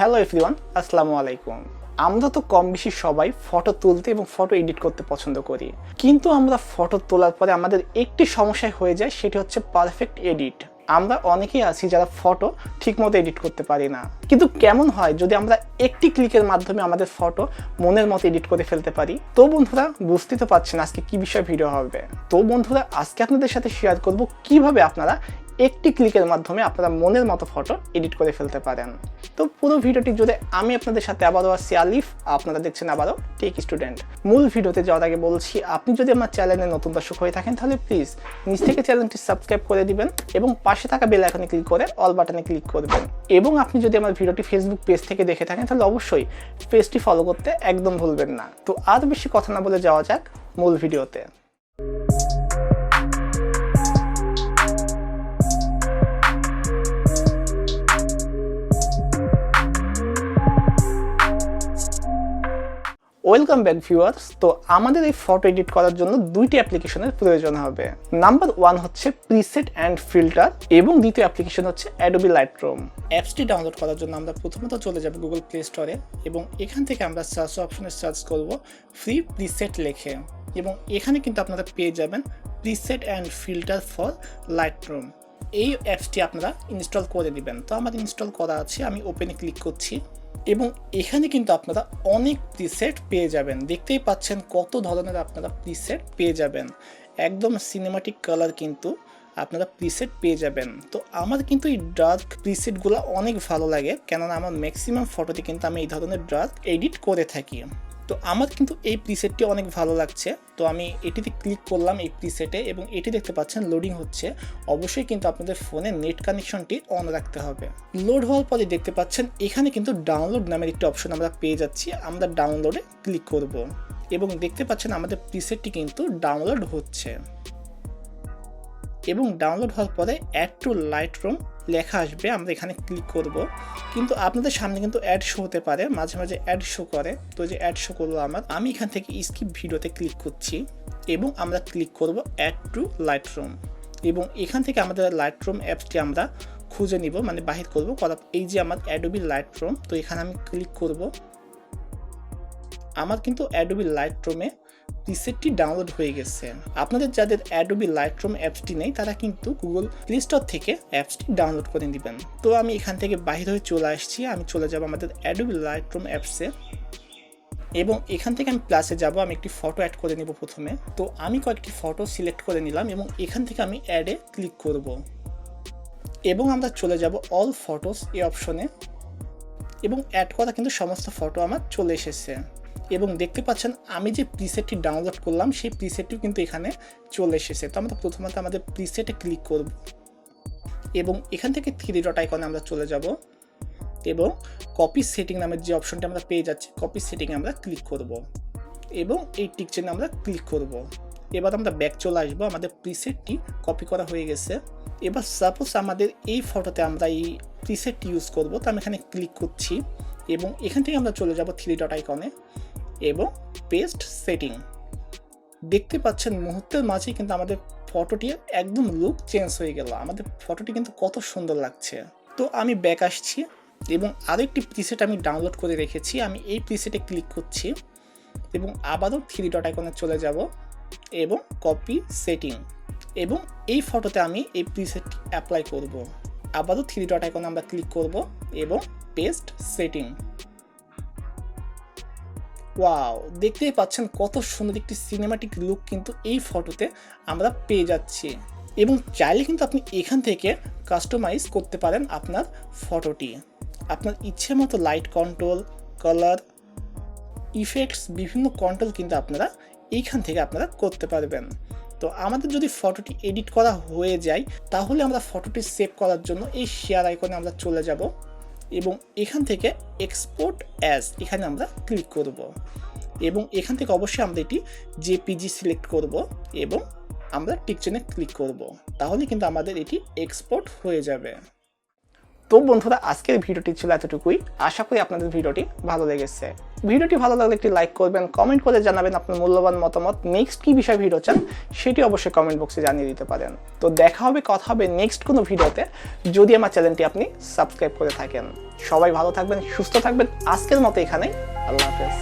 Hello everyone, আসসালামু আলাইকুম। আমরা তো কম বেশি সবাই ফটো তুলতে এবং ফটো এডিট করতে পছন্দ করি, কিন্তু আমরা ফটো তোলার পরে আমাদের একটি সমস্যা হয়ে যায়, সেটি হচ্ছে পারফেক্ট এডিট। আমরা অনেকেই আছি যারা ফটো ঠিকমতো এডিট করতে পারি না, কিন্তু কেমন হয় যদি আমরা একটি ক্লিকের মাধ্যমে আমাদের ফটো মনের মতো এডিট করে ফেলতে পারি। তো বন্ধুরা, বুঝতে তো পারছেন আজকে কি বিষয় ভিডিও হবে। তো বন্ধুরা, আজকে আপনাদের সাথে শেয়ার করব কিভাবে আপনারা একটি ক্লিকের মাধ্যমে আপনারা মনের মতো ফটো এডিট করে ফেলতে পারেন। তো পুরো ভিডিওটি জুড়ে আমি আপনাদের সাথে আবারও আসছি আলিফ, আপনারা দেখছেন আবারও টেক স্টুডেন্ট। মূল ভিডিওতে যাওয়ার আগে বলছি, আপনি যদি আমার চ্যানেলে নতুন দর্শক হয়ে থাকেন তাহলে প্লিজ নিজ থেকে চ্যানেলটি সাবস্ক্রাইব করে দিবেন এবং পাশে থাকা বেল আইকনে ক্লিক করে অল বাটনে ক্লিক করবেন। এবং আপনি যদি আমার ভিডিওটি ফেসবুক পেজ থেকে দেখে থাকেন তাহলে অবশ্যই পেজটি ফলো করতে একদম ভুলবেন না। তো আর বেশি কথা না বলে যাওয়া যাক মূল ভিডিওতে। Welcome back viewers. তো আমাদের এই ফটো এডিট করার জন্য দুইটি অ্যাপ্লিকেশনের প্রয়োজন হবে। নাম্বার 1 হচ্ছে প্রিসেট অ্যান্ড ফিল্টার এবং দ্বিতীয় অ্যাপ্লিকেশন হচ্ছে অ্যাডোবি লাইটরুম। অ্যাপসটি ডাউনলোড করার জন্য আমরা প্রথমত চলে যাব গুগল প্লে স্টোরে এবং এখান থেকে আমরা সার্চ অপশনে সার্চ করব ফ্রি প্রিসেট লেখে এবং এখানে কিন্তু আপনারা পেয়ে যাবেন preset and filter for Lightroom. এই অ্যাপসটি আপনারা ইনস্টল করে দিবেন। তো আমার ইনস্টল করা আছে, আমি ওপেনে ক্লিক করছি এবং এখানে কিন্তু আপনারা অনেক প্রিসেট পেয়ে যাবেন। দেখতেই পাচ্ছেন কত ধরনের আপনারা প্রিসেট পেয়ে যাবেন, একদম সিনেমাটিক কালার কিন্তু আপনারা প্রিসেট পেয়ে যাবেন। তো আমার কিন্তু এই ডার্ক প্রিসেটগুলো অনেক ভালো লাগে, কেননা আমার ম্যাক্সিমাম ফটোতে কিন্তু আমি এই ধরনের ডার্ক এডিট করে থাকি। তো আমার কিন্তু এই প্রিসেটটি অনেক ভালো লাগছে। তো আমি এটিতে ক্লিক করলাম এই প্রিসেটে এবং এটি দেখতে পাচ্ছেন লোডিং হচ্ছে। অবশ্যই কিন্তু আপনাদের ফোনে নেট কানেকশনটি অন রাখতে হবে। লোড হওয়ার পরে দেখতে পাচ্ছেন এখানে কিন্তু ডাউনলোড নামের একটি অপশন আমরা পেয়ে যাচ্ছি। আমরা ডাউনলোডে ক্লিক করব এবং দেখতে পাচ্ছেন আমাদের প্রিসেটটি কিন্তু ডাউনলোড হচ্ছে এবং ডাউনলোড হওয়ার পরে অ্যাড টু লাইটরুম লেখা আসবে, আমরা এখানে ক্লিক করব। কিন্তু আপনাদের সামনে কিন্তু অ্যাড শো হতে পারে, মাঝে মাঝে অ্যাড শো করে। তো যে অ্যাড শো করলো আমি এখান থেকে স্কিপ ভিডিওতে ক্লিক করছি এবং আমরা ক্লিক করব অ্যাড টু লাইটরুম এবং এখান থেকে আমাদের লাইটরুম অ্যাপসটি আমরা খুঁজে নিব, মানে বাহির করব। এই যে আমার অ্যাডোবি লাইটরুম, তো এখানে আমি ক্লিক করব। আমার কিন্তু অ্যাডোবি লাইটরুমে প্রিসেটটি ডাউনলোড হয়ে গেছে। আপনাদের যাদের অ্যাডোবি লাইটরুম অ্যাপসটি নেই তারা কিন্তু গুগল প্লে স্টোর থেকে অ্যাপসটি ডাউনলোড করে নেবেন। তো আমি এখান থেকে বাহির হয়ে চলে আসছি, আমি চলে যাব আমাদের অ্যাডোবি লাইটরুম অ্যাপসে এবং এখান থেকে আমি প্লাসে যাব। আমি একটি ফটো অ্যাড করে নেব প্রথমে। তো আমি কয়েকটি ফটো সিলেক্ট করে নিলাম এবং এখান থেকে আমি অ্যাডে ক্লিক করব এবং আমরা চলে যাব অল ফটোস এই অপশনে এবং অ্যাড করা কিন্তু সমস্ত ফটো আমার চলে এসেছে এবং দেখতে পাচ্ছেন আমি যে প্রিসেটটি ডাউনলোড করলাম সেই প্রিসেটটিও কিন্তু এখানে চলে এসেছে। তো আমরা প্রথমত আমাদের প্রিসেটে ক্লিক করব এবং এখান থেকে 3 ডট আইকনে আমরা চলে যাব এবং কপি সেটিং নামের যে অপশনটা আমরা পেয়ে যাচ্ছি, কপি সেটিংয়ে আমরা ক্লিক করব এবং এই টিক চিহ্নে আমরা ক্লিক করব। এবার আমরা ব্যাক চলে আসবো, আমাদের প্রিসেটটি কপি করা হয়ে গেছে। এবার সাপোজ আমাদের এই ফটোতে আমরা এই প্রিসেটটি ইউজ করব, তো আমি এখানে ক্লিক করছি এবং এখান থেকে আমরা চলে যাব 3 ডট আইকনে এবং পেস্ট সেটিং। দেখতে পাচ্ছেন মুহূর্তের মাঝেই কিন্তু আমাদের ফটোটি একদম লুক চেঞ্জ হয়ে গেল। আমাদের ফটোটি কিন্তু কত সুন্দর লাগছে। তো আমি ব্যাক আসছি এবং আরও একটি প্রিসেট আমি ডাউনলোড করে রেখেছি, আমি এই প্রিসেটে ক্লিক করছি এবং আবারও 3 ডট আইকনে চলে যাব এবং কপি সেটিং এবং এই ফটোতে আমি এই প্রিসেটটি অ্যাপ্লাই করব। আবারও 3 ডট আইকনে আমরা ক্লিক করব এবং পেস্ট সেটিং। ওয়াও, দেখতেই পাচ্ছেন কত সুন্দর একটি সিনেমাটিক লুক কিন্তু এই ফটোতে আমরা পেয়ে যাচ্ছি এবং চাইলে কিন্তু আপনি এখান থেকে কাস্টমাইজ করতে পারেন আপনার ফটোটি। আপনার ইচ্ছে মতো লাইট কন্ট্রোল, কালার, ইফেক্টস, বিভিন্ন কন্ট্রোল কিন্তু আপনারা এইখান থেকে আপনারা করতে পারবেন। তো আমাদের যদি ফটোটি এডিট করা হয়ে যায় তাহলে আমরা ফটোটি সেভ করার জন্য এই শেয়ার আইকনে আমরা চলে যাব এবং এখান থেকে এক্সপোর্ট অ্যাজ এখানে আমরা ক্লিক করব এবং এখান থেকে অবশ্যই আমরা এটি জেপিজি সিলেক্ট করব এবং আমরা টিক চিহ্নে ক্লিক করব, তাহলে কিন্তু আমাদের এটি এক্সপোর্ট হয়ে যাবে। তো বন্ধুরা, আজকের ভিডিওটি ছিল এতটুকুই। আশা করি আপনাদের ভিডিওটি ভালো লেগেছে। ভিডিওটি ভালো লাগলে একটি লাইক করবেন, কমেন্ট করে জানাবেন আপনার মূল্যবান মতামত। নেক্সট কি বিষয় ভিডিও চান সেটি অবশ্যই কমেন্ট বক্সে জানিয়ে দিতে পারেন। তো দেখা হবে, কথা হবে নেক্সট কোনো ভিডিওতে, যদি আমার চ্যানেলটি আপনি সাবস্ক্রাইব করে থাকেন। সবাই ভালো থাকবেন, সুস্থ থাকবেন। আজকের মতো এখানেই, আল্লাহ হাফেজ।